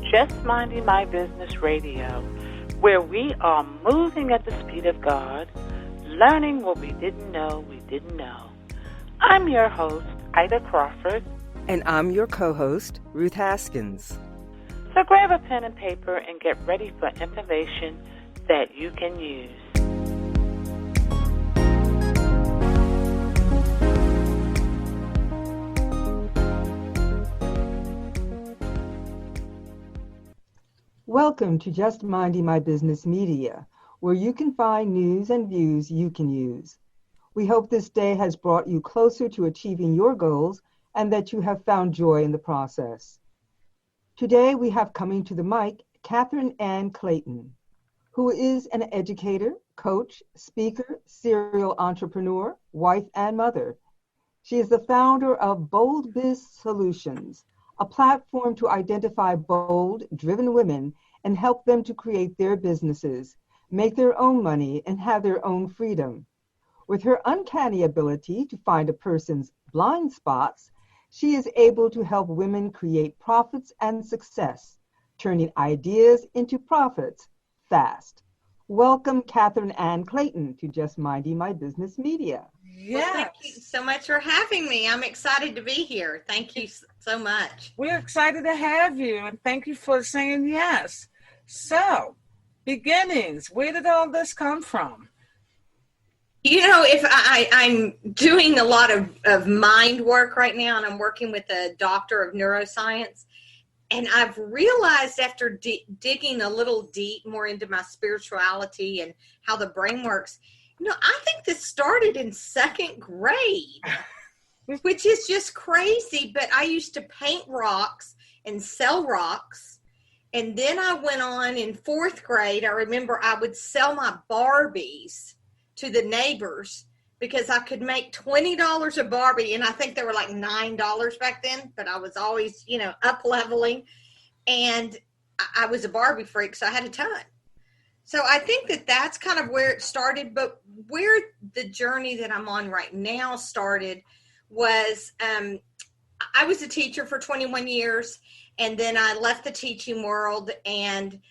Just Minding My Business Radio, where we are moving at the speed of God, learning what we didn't know we didn't know. I'm your host, Ida Crawford. And I'm your co-host, Ruth Haskins. So grab a pen and paper and get ready for information that you can use. Welcome to Just Minding My Business Media, where you can find news and views you can use. We hope this day has brought you closer to achieving your goals and that you have found joy in the process. Today we have coming to the mic Ann Clayton, who is an educator, coach, speaker, serial entrepreneur, wife, and mother. She is the founder of Bold Biz Solutions, a platform to identify bold, driven women and help them to create their businesses, make their own money, and have their own freedom. With her uncanny ability to find a person's blind spots, she is able to help women create profits and success, turning ideas into profits fast. Welcome, Ann Clayton, to Just Minding My Business Media. Yes. Well, thank you so much for having me. I'm excited to be here. Thank you so much. We're excited to have you, and thank you for saying yes. So, beginnings, where did all this come from? You know, if I'm doing a lot of mind work right now, and I'm working with a doctor of neuroscience, and I've realized after digging a little deep more into my spirituality and how the brain works, you know, I think this started in second grade, which is just crazy. But I used to paint rocks and sell rocks. And then I went on in fourth grade. I remember I would sell my Barbies to the neighbors because I could make $20 a Barbie. And I think they were like $9 back then, but I was always, you know, up leveling. And I was a Barbie freak, so I had a ton. So I think that that's kind of where it started, but where the journey that I'm on right now started was I was a teacher for 21 years, and then I left the teaching world and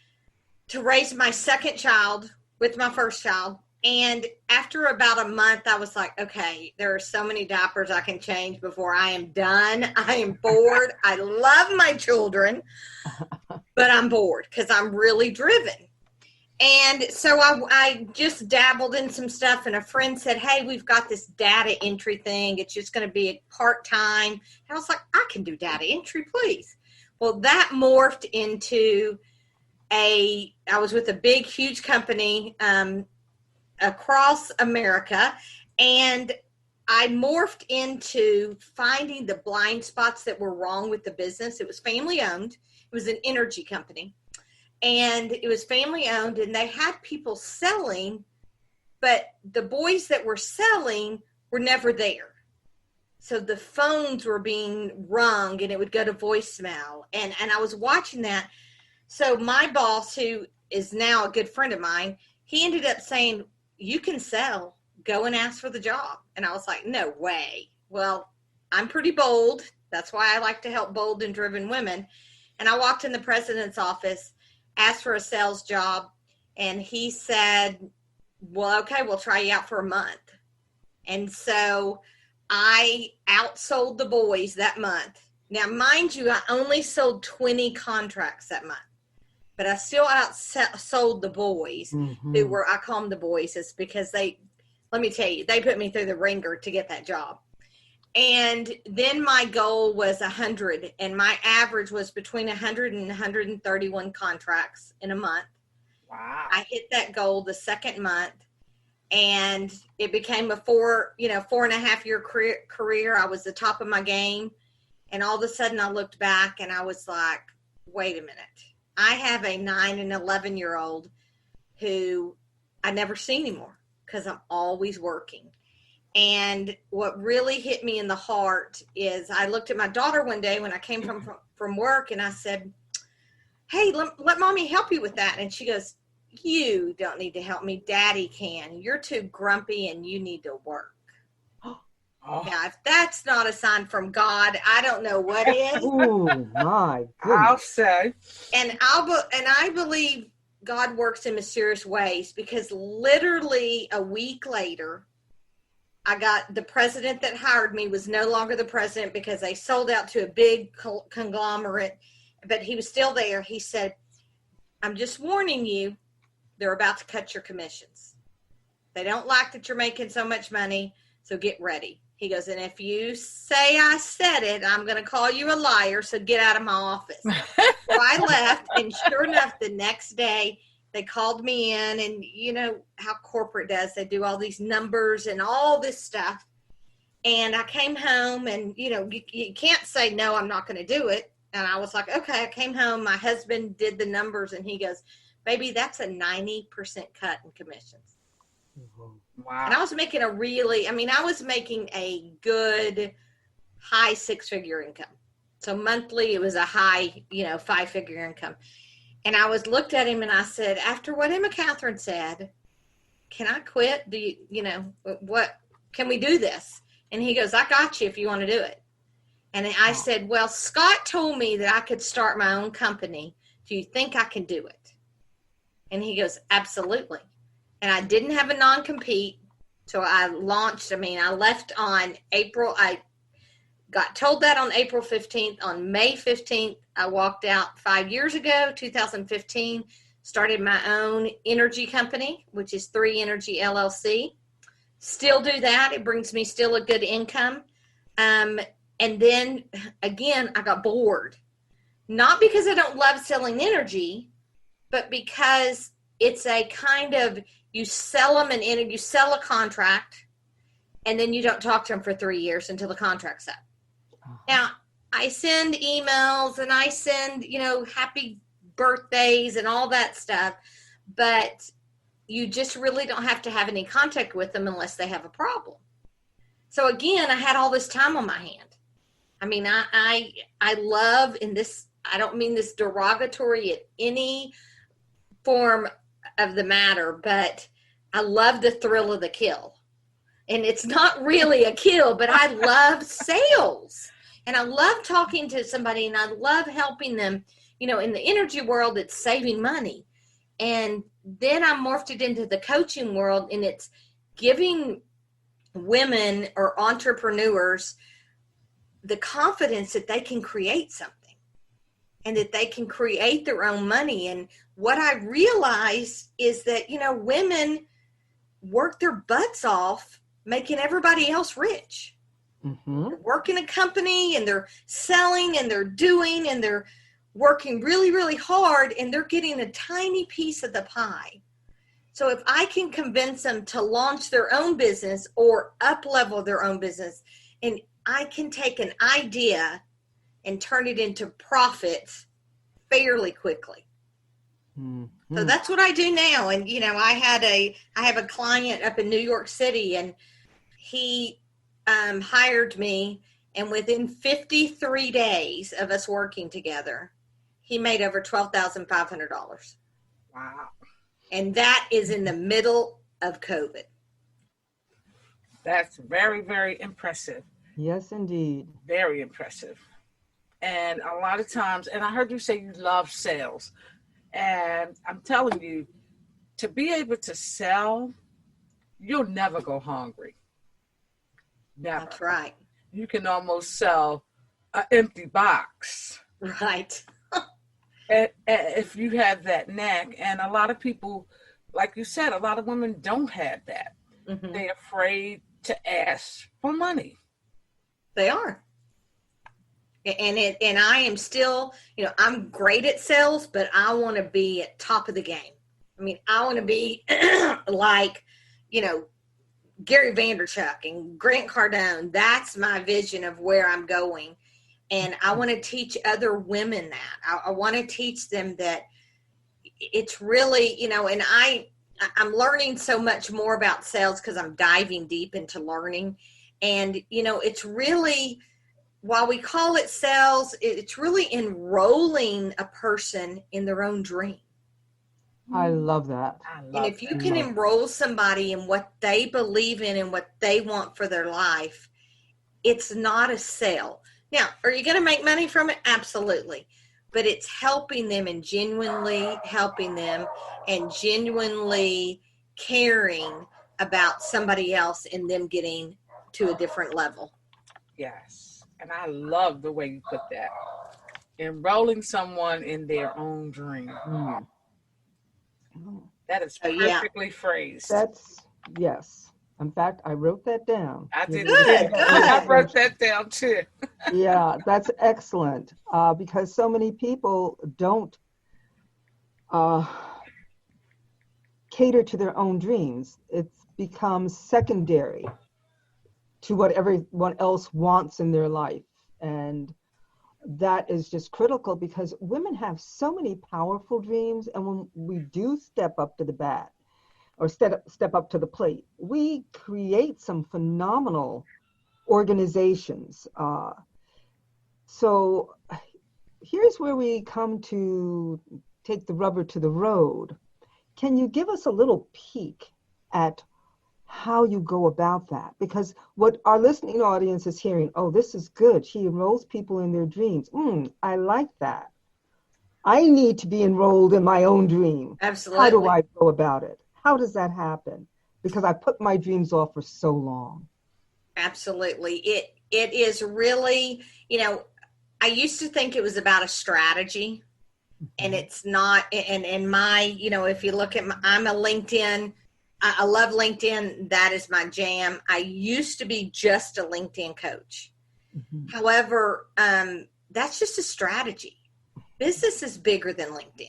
to raise my second child with my first child. And after about a month, I was like, okay, there are so many diapers I can change before I am done. I am bored. I love my children, but I'm bored because I'm really driven. And so I just dabbled in some stuff, and a friend said, hey, we've got this data entry thing. It's just going to be a part-time. And I was like, I can do data entry, please. Well, that morphed into I was with a big, huge company across America, and I morphed into finding the blind spots that were wrong with the business. It was family owned. It was an energy company. And it was family owned, and they had people selling, but the boys that were selling were never there. So the phones were being rung, and it would go to voicemail. And I was watching that. So my boss, who is now a good friend of mine, he ended up saying, you can sell, go and ask for the job. And I was like, no way. Well, I'm pretty bold. That's why I like to help bold and driven women. And I walked in the president's office, asked for a sales job, and he said, well, okay, we'll try you out for a month. And so I outsold the boys that month. Now, mind you, I only sold 20 contracts that month, but I still outsold the boys who were, I call them the boys, is because let me tell you, they put me through the ringer to get that job. And then my goal was 100, and my average was between 100 and 131 contracts in a month. Wow. I hit that goal the second month, and it became a 4.5 year career. I was the top of my game. And all of a sudden I looked back and I was like, wait a minute. I have a 9 and 11-year-old who I never see anymore because I'm always working. And what really hit me in the heart is I looked at my daughter one day when I came from work, and I said, hey, let mommy help you with that. And she goes, you don't need to help me. Daddy can. You're too grumpy and you need to work. Oh, Now, if that's not a sign from God, I don't know what is. Oh my I'll goodness. say. And I believe God works in mysterious ways, because literally a week later, I got the president that hired me was no longer the president because they sold out to a big conglomerate, but he was still there. He said, "I'm just warning you, they're about to cut your commissions. They don't like that you're making so much money, so get ready." He goes, "And if you say I said it, I'm going to call you a liar, so get out of my office." So I left, and sure enough, the next day, they called me in, and you know how corporate does. They do all these numbers and all this stuff. And I came home, and, you know, you can't say, "No, I'm not going to do it." And I was like, okay. I came home. My husband did the numbers, and he goes, "Baby, that's a 90% cut in commissions." Wow. And I was making I was making a good high 6-figure income. So monthly, it was a high, 5-figure income. And I looked at him and I said, "After what Emma Catherine said, can I quit? What, can we do this?" And he goes, "I got you if you want to do it." And I said, "Well, Scott told me that I could start my own company. Do you think I can do it?" And he goes, "Absolutely." And I didn't have a non-compete. So I launched, I left on I got told that on April 15th. On May 15th, I walked out 5 years ago, 2015, started my own energy company, which is 3 Energy LLC. Still do that. It brings me still a good income. And then again, I got bored. Not because I don't love selling energy, but because it's a kind of, you sell them you sell a contract, and then you don't talk to them for 3 years until the contract's up. Now, I send emails and I send, happy birthdays and all that stuff, but you just really don't have to have any contact with them unless they have a problem. So again, I had all this time on my hand. I love, in this, I don't mean this derogatory at any form of the matter, but I love the thrill of the kill. And it's not really a kill, but I love sales. And I love talking to somebody, and I love helping them. In the energy world, it's saving money. And then I morphed it into the coaching world, and it's giving women or entrepreneurs the confidence that they can create something and that they can create their own money. And what I realized is that, women work their butts off making everybody else rich. Mm-hmm. They're working a company, and they're selling, and they're doing, and they're working really, really hard, and they're getting a tiny piece of the pie. So if I can convince them to launch their own business or up-level their own business, and I can take an idea and turn it into profits fairly quickly. Mm-hmm. So that's what I do now. And, I have a client up in New York City, and he hired me, and within 53 days of us working together, he made over $12,500. Wow. And that is in the middle of COVID. That's very, very impressive. Yes, indeed. Very impressive. And a lot of times, and I heard you say you love sales. And I'm telling you, to be able to sell, you'll never go hungry. Never. That's right. You can almost sell an empty box. Right. If you have that knack. And a lot of people, like you said, a lot of women don't have that. Mm-hmm. They're afraid to ask for money. They are. And I am still, I'm great at sales, but I want to be at top of the game. I want to be like, Gary Vaynerchuk and Grant Cardone. That's my vision of where I'm going. And I want to teach other women that. I want to teach them that it's really, and I'm learning so much more about sales because I'm diving deep into learning. And, it's really, while we call it sales, it's really enrolling a person in their own dream. I love that. And if you can enroll somebody in what they believe in and what they want for their life, it's not a sale. Now, are you going to make money from it? Absolutely. But it's helping them and genuinely helping them and genuinely caring about somebody else and them getting to a different level. Yes. And I love the way you put that. Enrolling someone in their own dream. Mm. That is perfectly phrased. That's, yes. In fact, I wrote that down. I did. Good. I wrote that down too. Yeah, that's excellent. Because so many people don't cater to their own dreams. It becomes secondary to what everyone else wants in their life. And that is just critical, because women have so many powerful dreams. And when we do step up to the bat or step up to the plate, we create some phenomenal organizations. So here's where we come to take the rubber to the road. Can you give us a little peek at how you go about that? Because what our listening audience is hearing, oh, this is good. She enrolls people in their dreams. I like that. I need to be enrolled in my own dream. Absolutely. How do I go about it? How does that happen? Because I put my dreams off for so long. Absolutely. It is really, I used to think it was about a strategy, and it's not. And my, if you look at I'm a LinkedIn, I love LinkedIn. That is my jam. I used to be just a LinkedIn coach. Mm-hmm. However, that's just a strategy. Business is bigger than LinkedIn.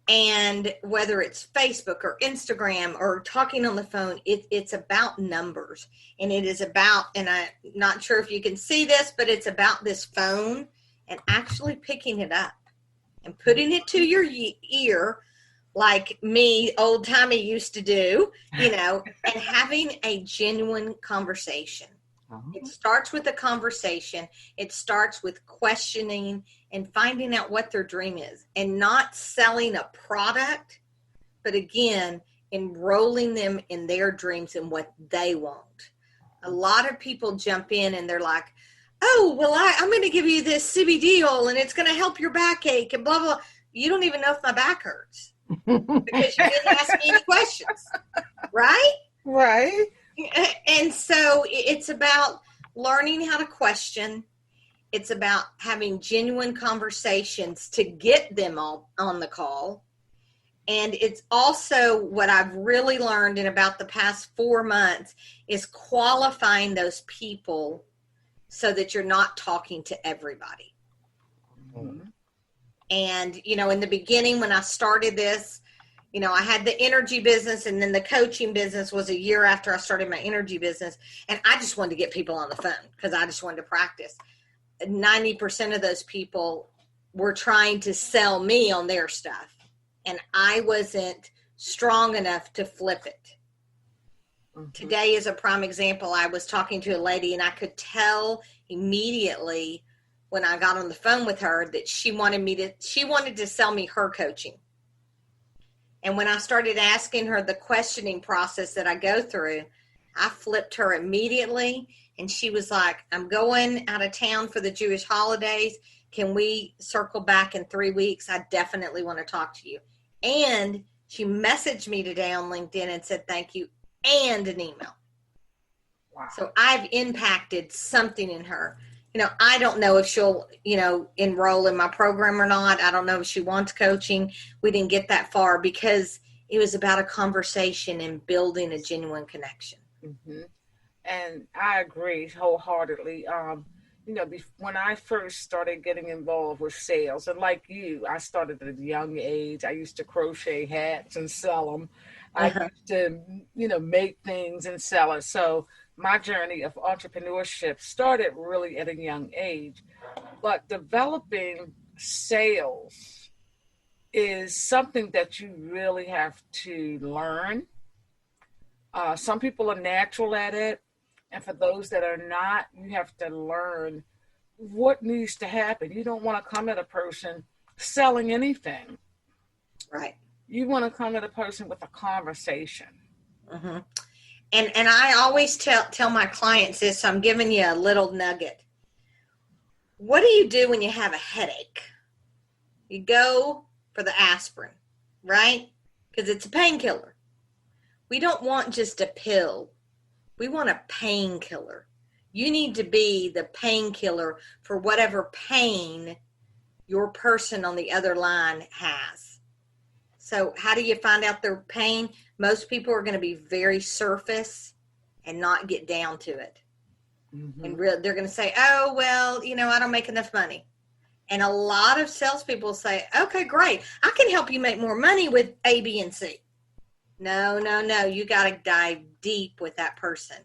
And whether it's Facebook or Instagram or talking on the phone, it's about numbers. And it is about, and I'm not sure if you can see this, but it's about this phone and actually picking it up and putting it to your ear, like me, old timey used to do, and having a genuine conversation. Uh-huh. It starts with a conversation. It starts with questioning and finding out what their dream is, and not selling a product, but again, enrolling them in their dreams and what they want. A lot of people jump in and they're like, oh, well, I'm going to give you this CBD oil and it's going to help your backache and blah, blah. You don't even know if my back hurts because you didn't ask me any questions, right? Right. And so it's about learning how to question. It's about having genuine conversations to get them all on the call. And it's also what I've really learned in about the past 4 months is qualifying those people so that you're not talking to everybody. Mm-hmm. And, in the beginning when I started this, I had the energy business, and then the coaching business was a year after I started my energy business. And I just wanted to get people on the phone because I just wanted to practice. 90% of those people were trying to sell me on their stuff, and I wasn't strong enough to flip it. Mm-hmm. Today is a prime example. I was talking to a lady, and I could tell immediately when I got on the phone with her that she wanted to sell me her coaching. And when I started asking her the questioning process that I go through, I flipped her immediately. And she was like, I'm going out of town for the Jewish holidays. Can we circle back in 3 weeks? I definitely want to talk to you. And she messaged me today on LinkedIn and said, thank you, and an email. Wow. So I've impacted something in her. I don't know if she'll, enroll in my program or not. I don't know if she wants coaching. We didn't get that far because it was about a conversation and building a genuine connection. Mm-hmm. And I agree wholeheartedly. When I first started getting involved with sales, and like you, I started at a young age. I used to crochet hats and sell them. Uh-huh. I used to, make things and sell it. So my journey of entrepreneurship started really at a young age. But developing sales is something that you really have to learn. Some people are natural at it. And for those that are not, you have to learn what needs to happen. You don't want to come at a person selling anything. Right. You want to come at a person with a conversation. Mm-hmm. And I always tell my clients this, so I'm giving you a little nugget. What do you do when you have a headache? You go for the aspirin, right? Because it's a painkiller. We don't want just a pill. We want a painkiller. You need to be the painkiller for whatever pain your person on the other line has. So how do you find out their pain? Most people are going to be very surface and not get down to it. Mm-hmm. And they're going to say, oh, well, I don't make enough money. And a lot of salespeople say, okay, great. I can help you make more money with A, B, and C. No. You got to dive deep with that person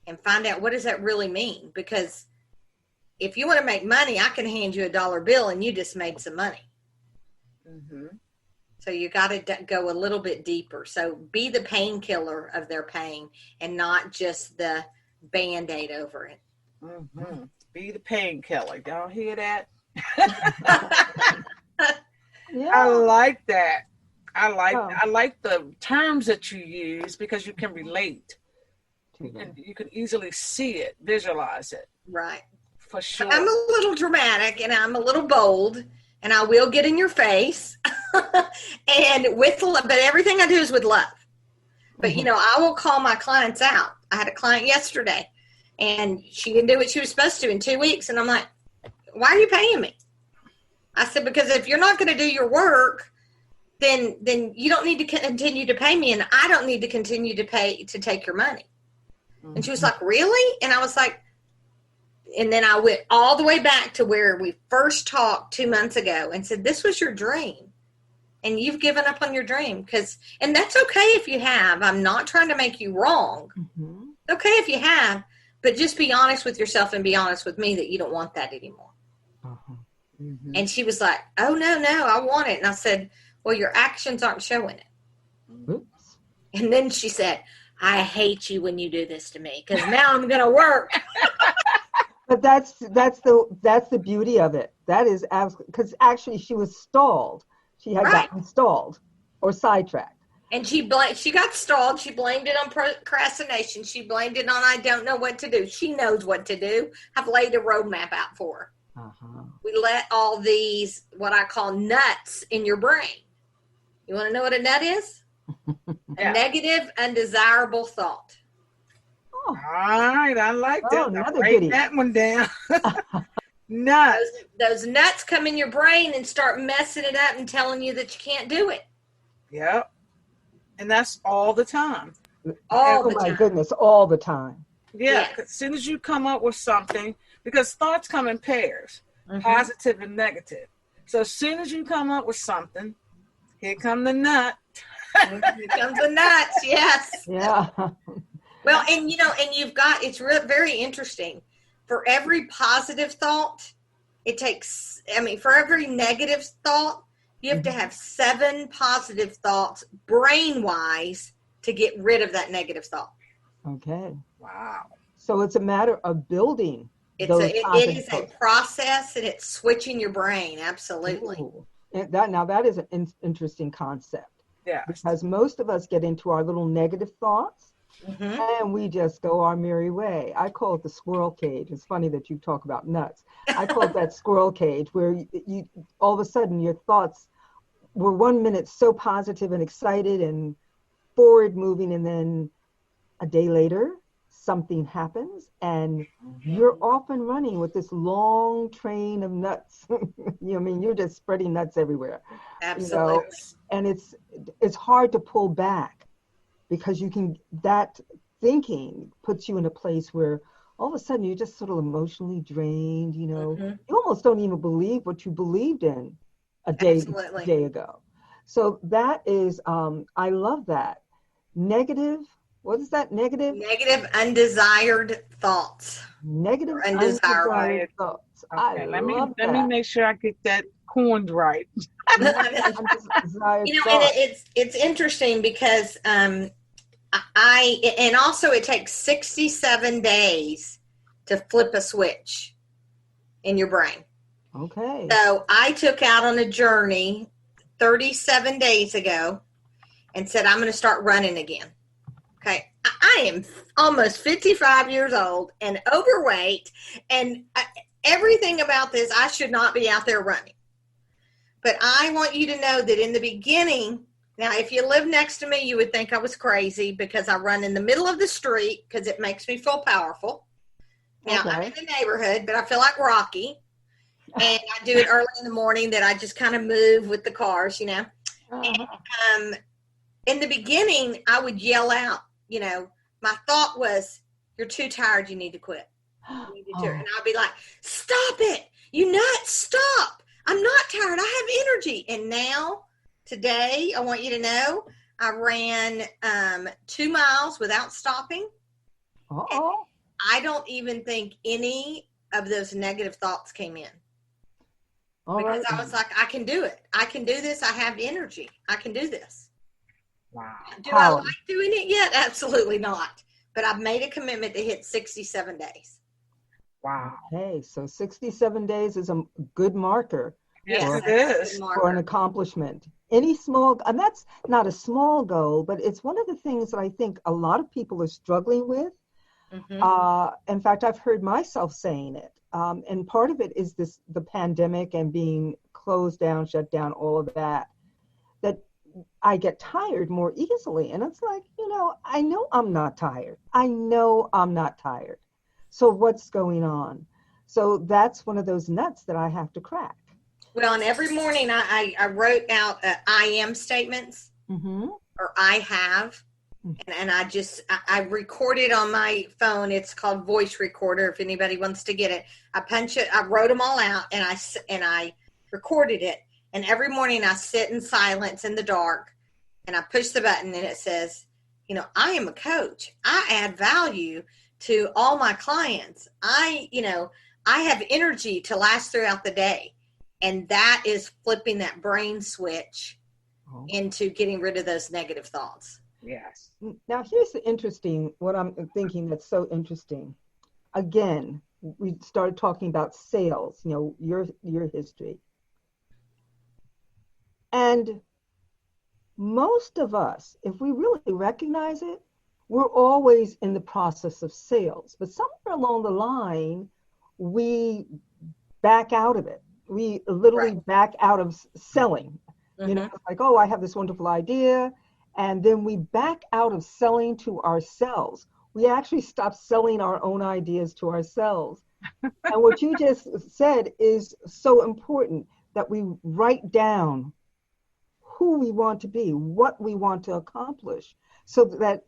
and find out, what does that really mean? Because if you want to make money, I can hand you a $1 bill and you just made some money. Mm-hmm. So you got to go a little bit deeper. So be the painkiller of their pain and not just the Band-Aid over it. Mm-hmm. Be the painkiller. Y'all hear that? Yeah. I like that. I like the terms that you use because you can relate. And you can easily see it, visualize it. Right. For sure. I'm a little dramatic and I'm a little bold and I will get in your face. And but everything I do is with love. But, I will call my clients out. I had a client yesterday and she didn't do what she was supposed to in 2 weeks. And I'm like, why are you paying me? I said, because if you're not going to do your work, then you don't need to continue to pay me. And I don't need to continue to pay to take your money. Mm-hmm. And she was like, really? And I was like, and then I went all the way back to where we first talked 2 months ago and said, this was your dream. And you've given up on your dream. And that's okay if you have. I'm not trying to make you wrong. Mm-hmm. It's okay if you have. But just be honest with yourself and be honest with me that you don't want that anymore. Uh-huh. Mm-hmm. And she was like, oh, no, I want it. And I said, well, your actions aren't showing it. Oops. And then she said, I hate you when you do this to me because now I'm going to work. But that's the beauty of it. That is because actually she was stalled. She had gotten stalled or sidetracked. And she got stalled. She blamed it on procrastination. She blamed it on I don't know what to do. She knows what to do. I've laid a roadmap out for her. Uh-huh. We let all these, what I call nuts in your brain. You want to know what a nut is? A negative, undesirable thought. Oh. All right. I like that. Write that one down. Nuts. Those nuts come in your brain and start messing it up and telling you that you can't do it. Yep. And that's all the time. Oh my goodness, all the time. Yeah. Yes. As soon as you come up with something, because thoughts come in pairs, positive and negative. So as soon as you come up with something, here come the nut. Here comes the nuts, yes. Yeah. Well, and you've got, it's very interesting. For every positive thought, for every negative thought, you have to have 7 positive thoughts brain-wise to get rid of that negative thought. Okay. Wow. So it's a matter of building. It is a process, and it's switching your brain. Absolutely. Ooh. That is an interesting concept. Yeah. Because most of us get into our little negative thoughts, and we just go our merry way. I call it the squirrel cage. It's funny that you talk about nuts. I call it that squirrel cage where you all of a sudden your thoughts were 1 minute so positive and excited and forward moving, and then a day later something happens and you're off and running with this long train of nuts. You're just spreading nuts everywhere. Absolutely. And it's hard to pull back because that thinking puts you in a place where all of a sudden you're just sort of emotionally drained, You almost don't even believe what you believed in a day ago. So that is, I love that. Negative. What is that? Negative, undesired thoughts. Negative, undesired thoughts. Okay, let me make sure I get that coined right. It's interesting because and also it takes 67 days to flip a switch in your brain. Okay. So I took out on a journey 37 days ago and said, I'm going to start running again. Okay. I am almost 55 years old and overweight, and everything about this, I should not be out there running. But I want you to know that in the beginning, now if you live next to me, you would think I was crazy because I run in the middle of the street because it makes me feel powerful. Now, I'm in the neighborhood, but I feel like Rocky. And I do it early in the morning that I just kind of move with the cars, you know. And in the beginning, I would yell out, you know, my thought was, you're too tired, you need to quit. You need to And I'd be like, stop it. You nuts, stop. I'm not tired. I have energy. And now, today, I want you to know, I ran 2 miles without stopping. I don't even think any of those negative thoughts came in. Because I was like, I can do it. I can do this. I have energy. I can do this. Wow. Do I like doing it yet? Absolutely not. But I've made a commitment to hit 67 days. Wow. Okay, so 67 days is a good marker. Yes, it is. For an accomplishment. Any small, and that's not a small goal, but it's one of the things that I think a lot of people are struggling with. In fact, I've heard myself saying it. And part of it is the pandemic and being closed down, shut down, all of that I get tired more easily. And it's like, you know I'm not tired. I know I'm not tired. So what's going on? So that's one of those nuts that I have to crack. Well, and every morning I wrote out I am statements or I have. And I record it on my phone. It's called voice recorder. If anybody wants to get it, I punch it. I wrote them all out and I recorded it. And every morning I sit in silence in the dark and I push the button and it says, you know, I am a coach. I add value to all my clients. I have energy to last throughout the day. And that is flipping that brain switch into getting rid of those negative thoughts. Yes. Now, here's what I'm thinking that's so interesting. Again, we started talking about sales, you know, your history. And most of us, if we really recognize it, we're always in the process of sales. But somewhere along the line, we back out of it. We literally back out of selling. You know, it's like, oh, I have this wonderful idea. And then we back out of selling to ourselves. We actually stop selling our own ideas to ourselves. And what you just said is so important, that we write down who we want to be, what we want to accomplish, so that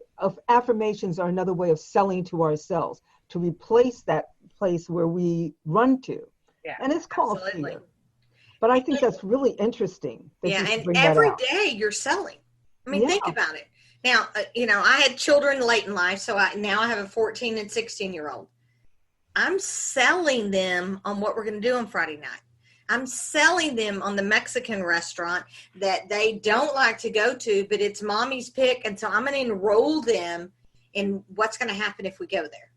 affirmations are another way of selling to ourselves, to replace that place where we run to. Yeah, and it's called fear. But I think that's really interesting. And every day you're selling. I mean, think about it. Now, I had children late in life, so now I have a 14 and 16-year-old. I'm selling them on what we're going to do on Friday night. I'm selling them on the Mexican restaurant that they don't like to go to, but it's mommy's pick, and so I'm going to enroll them in what's going to happen if we go there.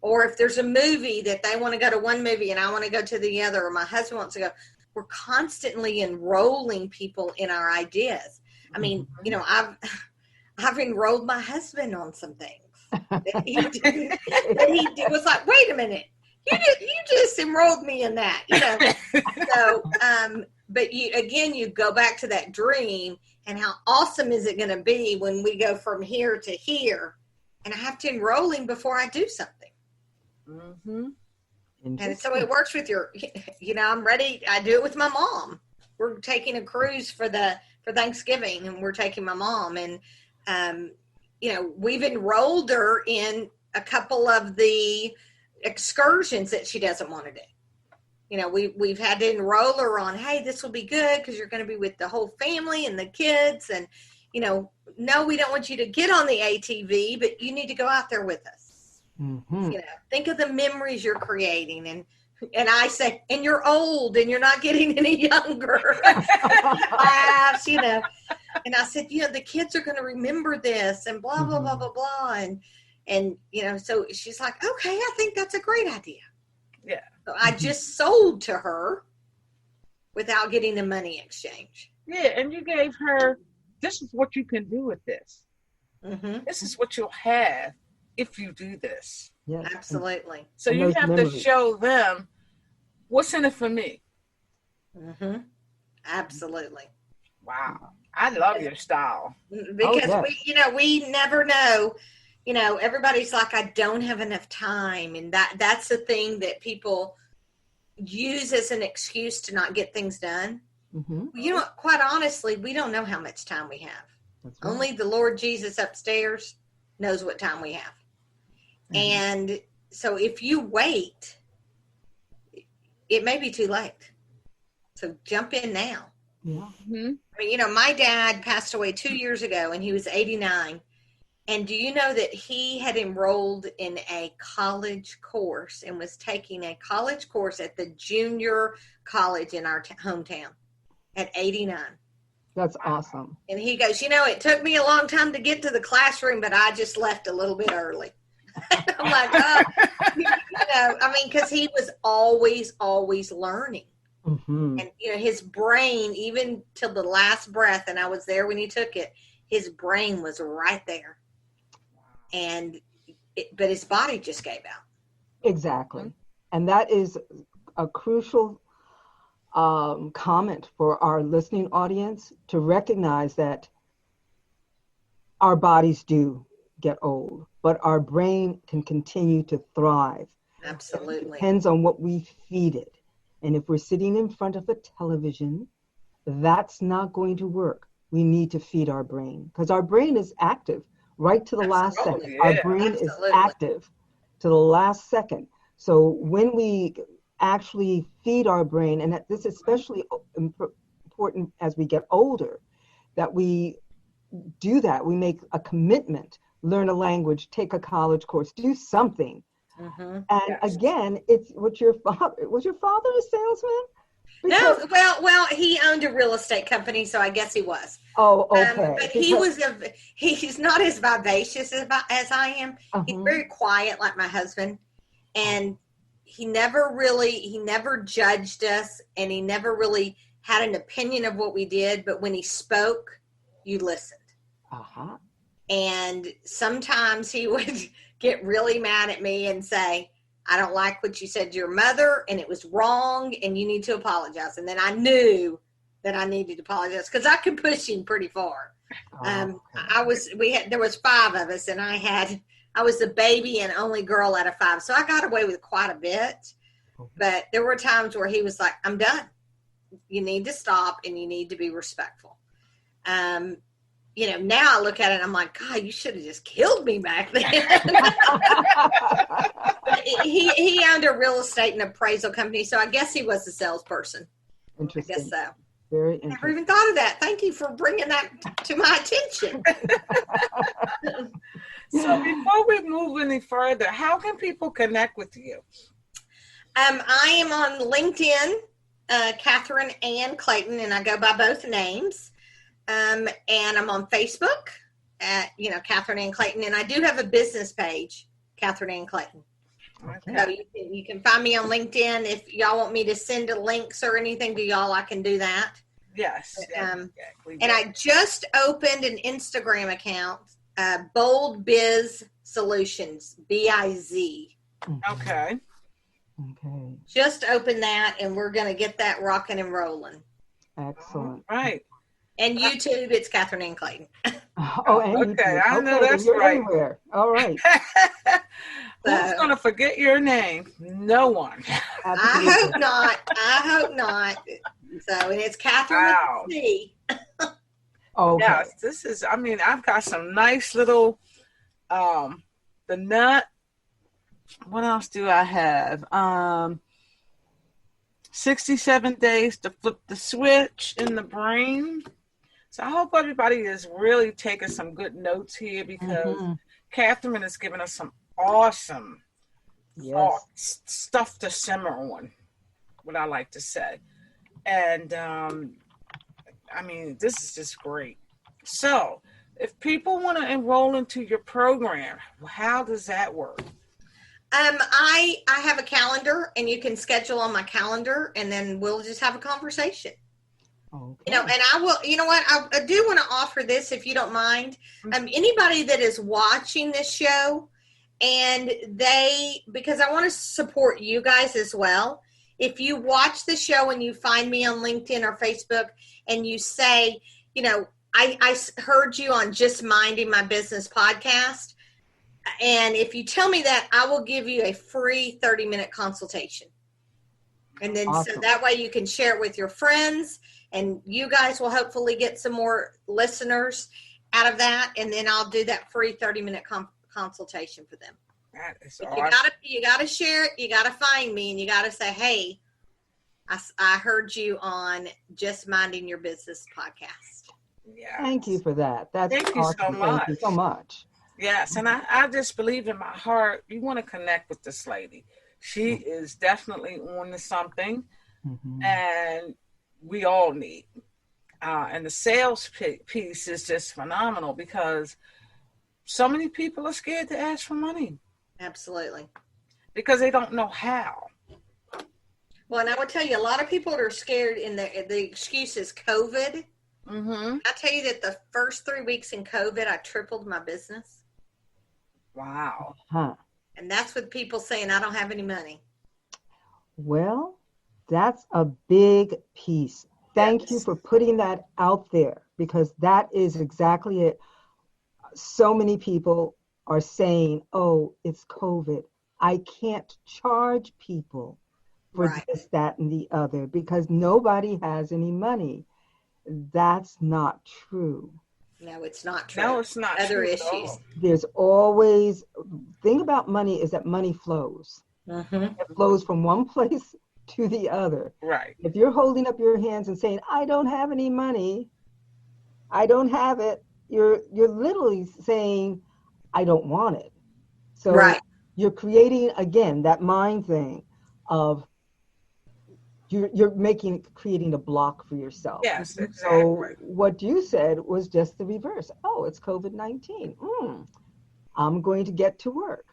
Or if there's a movie that they want to go to one movie and I want to go to the other, or my husband wants to go, we're constantly enrolling people in our ideas. I mean, I've enrolled my husband on some things that he was like, wait a minute, you just enrolled me in that, So, but you go back to that dream, and how awesome is it going to be when we go from here to here, and I have to enroll him before I do something. And so it works with I'm ready. I do it with my mom. We're taking a cruise for Thanksgiving, and we're taking my mom, and we've enrolled her in a couple of the excursions that she doesn't want to do. We've had to enroll her on, hey, this will be good because you're going to be with the whole family and the kids, and no, we don't want you to get on the ATV, but you need to go out there with us. Think of the memories you're creating, and I say, and you're old and you're not getting any younger. Laughs, and I said, the kids are going to remember this, and blah, blah, blah, blah, blah. And so she's like, okay, I think that's a great idea. Yeah. So I just sold to her without getting a money exchange. Yeah. And you gave her, this is what you can do with this. Mm-hmm. This is what you'll have if you do this. Yes. Absolutely. So And you those have memories. to show them what's in it for me. Mm-hmm. Absolutely. Wow. I love your style. Because yes. we never know. Everybody's like, I don't have enough time, and that's the thing that people use as an excuse to not get things done. Mm-hmm. Quite honestly, we don't know how much time we have. That's right. Only the Lord Jesus upstairs knows what time we have. Mm-hmm. And so if you wait, it may be too late. So jump in now. Yeah. Mm-hmm. I mean, my dad passed away 2 years ago, and he was 89. And do you know that he had enrolled in a college course and was taking a college course at the junior college in our hometown at 89? That's awesome. And he goes, it took me a long time to get to the classroom, but I just left a little bit early. I'm like, because he was always learning. Mm-hmm. And, his brain, even till the last breath, and I was there when he took it, his brain was right there. But his body just gave out. Exactly. And that is a crucial comment for our listening audience, to recognize that our bodies do get old, but our brain can continue to thrive. Absolutely. It depends on what we feed it. And if we're sitting in front of a television, that's not going to work. We need to feed our brain, because our brain is active right to the last second. Yeah. Our brain is active to the last second. So when we actually feed our brain, and this is especially important as we get older, that we do that. We make a commitment, learn a language, take a college course, do something. Mm-hmm. And again, it's what your father, was your father a salesman? No, well, he owned a real estate company, so I guess he was. Oh, okay. But he's not as vivacious as I am. Uh-huh. He's very quiet, like my husband, and he never judged us, and he never really had an opinion of what we did. But when he spoke, you listened. Uh-huh. And sometimes he would get really mad at me and say, I don't like what you said to your mother, and it was wrong, and you need to apologize. And then I knew that I needed to apologize, because I could push him pretty far. Okay. There was 5 of us, and I was the baby and only girl out of 5. So I got away with quite a bit, but there were times where he was like, I'm done. You need to stop, and you need to be respectful. Now I look at it and I'm like, God, you should have just killed me back then. He owned a real estate and appraisal company, so I guess he was a salesperson. Interesting. I guess so. Very I interesting. never even thought of that. Thank you for bringing that to my attention. So before we move any further, how can people connect with you? I am on LinkedIn, Catherine Ann Clayton, and I go by both names. And I'm on Facebook at, Catherine Ann Clayton, and I do have a business page, Catherine Ann Clayton. Okay. So you can find me on LinkedIn. If y'all want me to send links or anything to y'all, I can do that. Yes. Exactly. And I just opened an Instagram account, Bold Biz Solutions, BIZ. Okay. Okay. Just opened that, and we're going to get that rocking and rolling. Excellent. All right. And YouTube, it's Catherine Ann Clayton. Oh, and okay, YouTube. I know that's you're right. Everywhere. All right. Who's going to forget your name? No one. I hope not. So, and it's Catherine with a C. Okay. Yes, this is, I've got some nice little, the nut. What else do I have? 67 days to flip the switch in the brain. So I hope everybody is really taking some good notes here, because Catherine has given us some awesome stuff to simmer on, what I like to say. And, this is just great. So if people want to enroll into your program, how does that work? I have a calendar, and you can schedule on my calendar, and then we'll just have a conversation. Okay. You know, and I will, you know what, I do want to offer this, if you don't mind. Anybody that is watching this show, and because I want to support you guys as well. If you watch the show and you find me on LinkedIn or Facebook and you say, you know, I heard you on Just Minding My Business podcast, and if you tell me that, I will give you a free 30-minute consultation. And then Awesome. So that way you can share it with your friends, and you guys will hopefully get some more listeners out of that. And then I'll do that free 30-minute consultation for them. That is But awesome. you gotta share it. You gotta find me, and you gotta say, "Hey, I heard you on Just Minding Your Business podcast." Yeah. Thank you for that. That's Thank you awesome. so Thank you much. so much. Yes, and I just believe in my heart, you want to connect with this lady. She is definitely on to something, and we all need. And the sales piece is just phenomenal because so many people are scared to ask for money Absolutely. because they don't know how. Well, and I would tell you, a lot of people are scared, and the excuse is COVID. Mm-hmm. I tell you that the first 3 weeks in COVID, I tripled my business. Wow. Huh. And that's with people saying, I don't have any money. Well, that's a big piece. Thank you Yes. for putting that out there, because that is exactly it. So many people are saying, oh, it's COVID. I can't charge people for Right. this, that, and the other because nobody has any money. That's not true. No, it's not true. No, it's not Other true at issues. all. There's always, thing about money is that money flows. Mm-hmm. It flows from one place to the other. Right. If you're holding up your hands and saying, I don't have any money, I don't have it, you're literally saying, I don't want it. So Right. you're creating, again, that mind thing of you're creating a block for yourself. Yes, So exactly. what you said was just the reverse. Oh, it's COVID-19. I'm going to get to work.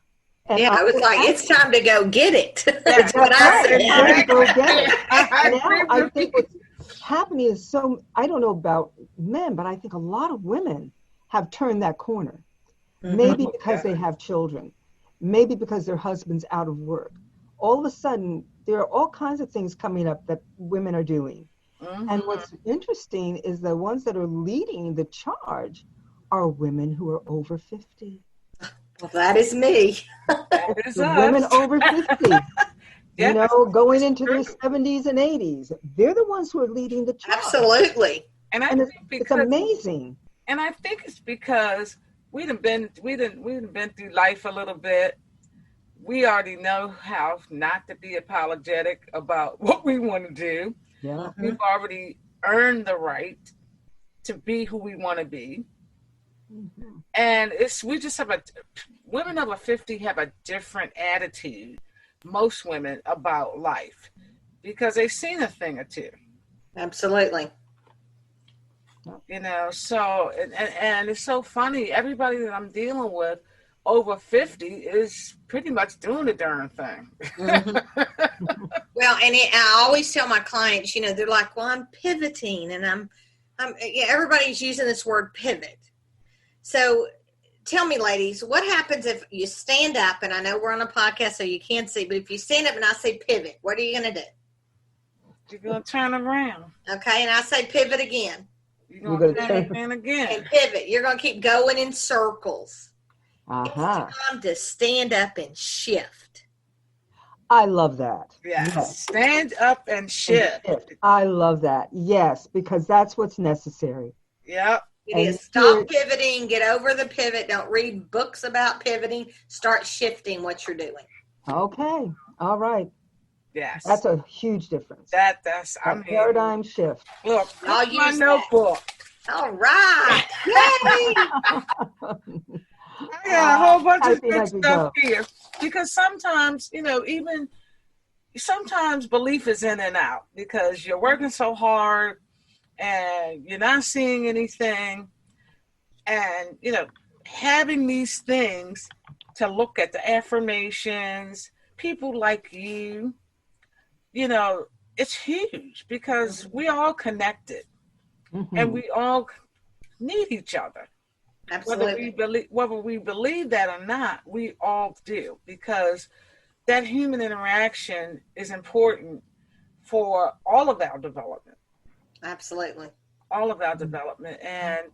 And Yeah, I was like, it's time to go get it. That's what That's I right. said. It's time to go get it. Now I agree think what's happening is I don't know about men, but I think a lot of women have turned that corner. Maybe because they have children, maybe because their husband's out of work. All of a sudden, there are all kinds of things coming up that women are doing. Mhm. And what's interesting is the ones that are leading the charge are women who are over 50. Well, that is me. That is The us. women over 50, Yes, going into true. their 70s and 80s. They're the ones who are leading the charge. Absolutely. And I And think it's because amazing. And I think it's because we done been through life a little bit. We already know how not to be apologetic about what we want to do. Yeah. We've already earned the right to be who we want to be. Mhm. And we just have women over 50 have a different attitude, most women, about life because they've seen a thing or two. Absolutely. So and it's so funny. Everybody that I'm dealing with over 50 is pretty much doing the darn thing. Well, and I always tell my clients, they're like, well, I'm pivoting, and everybody's using this word pivot. So tell me, ladies, what happens if you stand up, and I know we're on a podcast so you can't see, but if you stand up and I say pivot, what are you going to do? You're going to turn around. Okay, and I say pivot again. You're going to turn around again. And pivot. You're going to keep going in circles. Uh-huh. It's time to stand up and shift. I love that. Yes. Stand up and shift. I love that. Yes, because that's what's necessary. Yep. It is stop pivoting, get over the pivot. Don't read books about pivoting. Start shifting what you're doing. Okay. All right. Yes. That's a huge difference. That's Paradigm shift. Look, I'll my use notebook. All right. Yay! I got a whole bunch of Typing good as we stuff go. here. Because sometimes, even sometimes belief is in and out because you're working so hard and you're not seeing anything. And, having these things to look at the affirmations, people like you, it's huge because we all connected and we all need each other. Absolutely. Whether we believe that or not, we all do, because that human interaction is important for all of our development. Absolutely. All of our development. And,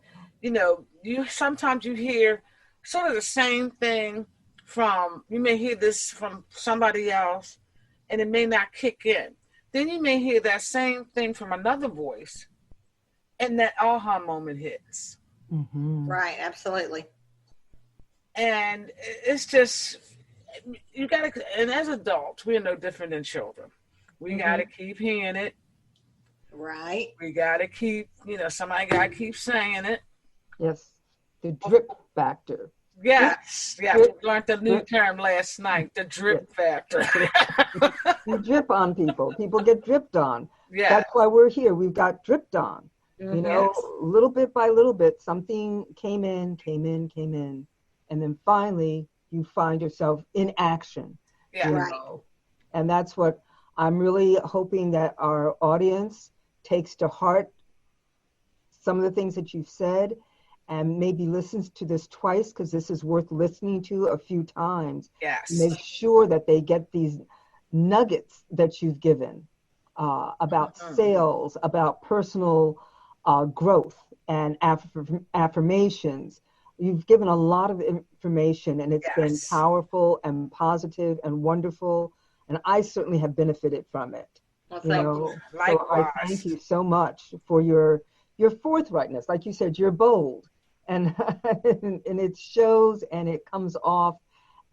sometimes you hear sort of the same thing you may hear this from somebody else and it may not kick in. Then you may hear that same thing from another voice and that aha moment hits. Right, absolutely. And it's just, you got to, and as adults, we're no different than children. We got to keep hearing it. Right. We got to keep, somebody got to keep saying it. Yes. The drip factor. Yes. Yeah. We learned the new term last night, the drip factor. You drip on people. People get dripped on. Yeah. That's why we're here. We've got dripped on. Little bit by little bit, something came in, and then finally you find yourself in action. Yeah. Right. And that's what I'm really hoping that our audience takes to heart, some of the things that you've said, and maybe listens to this twice, because this is worth listening to a few times. Yes. Make sure that they get these nuggets that you've given about sales, about personal growth and affirmations. You've given a lot of information, and it's been powerful and positive and wonderful, and I certainly have benefited from it. Well, thank you. So I thank you so much for your forthrightness. Like you said, you're bold, and and it shows, and it comes off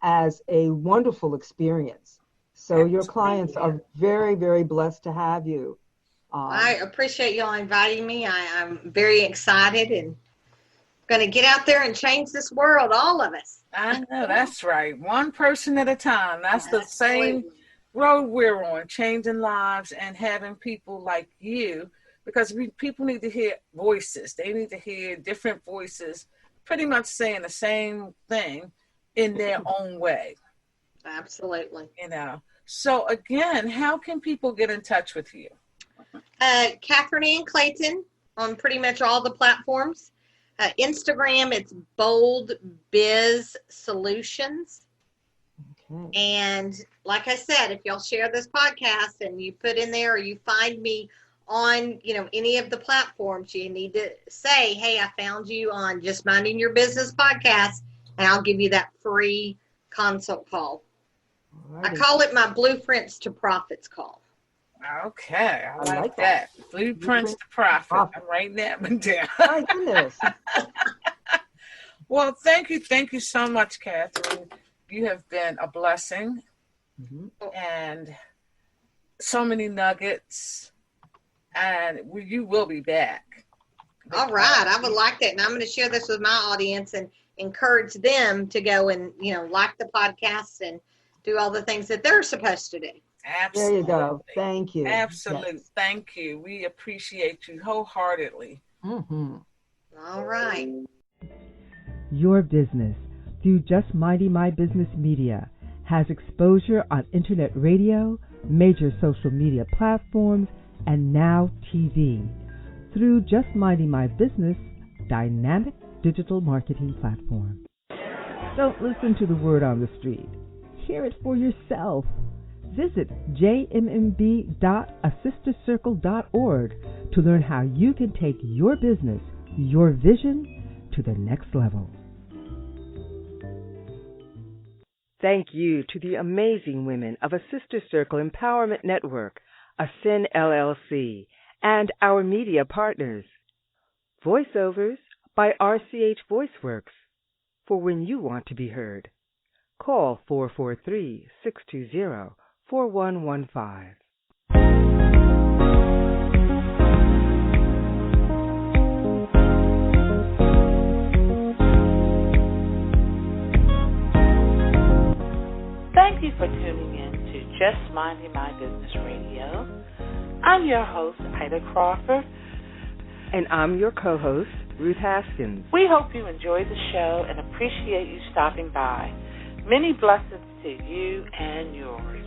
as a wonderful experience. So your clients are very, very blessed to have you. I appreciate y'all inviting me. I'm very excited and going to get out there and change this world, all of us. I know, that's right. One person at a time. That's the same road we're on, changing lives and having people like you, because people need to hear voices. They need to hear different voices pretty much saying the same thing in their own way. Absolutely. So again, how can people get in touch with you? Catherine Ann Clayton on pretty much all the platforms. Instagram, it's Bold Biz Solutions. Okay. And like I said, if y'all share this podcast and you put in there, or you find me on, any of the platforms, you need to say, hey, I found you on Just Minding Your Business podcast, and I'll give you that free consult call. Alrighty. I call it my Blueprints to Profits call. Okay, I like that. Blueprints to Profit. I'm writing that one down. My goodness. Well, thank you so much, Catherine. You have been a blessing, and so many nuggets, and you will be back. All right, I would like that, and I'm going to share this with my audience and encourage them to go and like the podcast and do all the things that they're supposed to do. Absolutely. There you go. Thank you. Absolutely. Yes. Thank you. We appreciate you wholeheartedly. All right. Your business, through Just Minding My Business Media, has exposure on internet radio, major social media platforms, and now TV. Through Just Minding My Business, dynamic digital marketing platform. Don't listen to the word on the street. Hear it for yourself. Visit jmb.assistercircle.org to learn how you can take your business, your vision, to the next level. Thank you to the amazing women of A Sister Circle Empowerment Network, ASCEN LLC, and our media partners. Voiceovers by RCH VoiceWorks, for when you want to be heard. Call 443-620-4115. Thank you for tuning in to Just Minding My Business Radio. I'm your host, Ida Crawford. And I'm your co-host, Ruth Haskins. We hope you enjoyed the show and appreciate you stopping by. Many blessings to you and yours.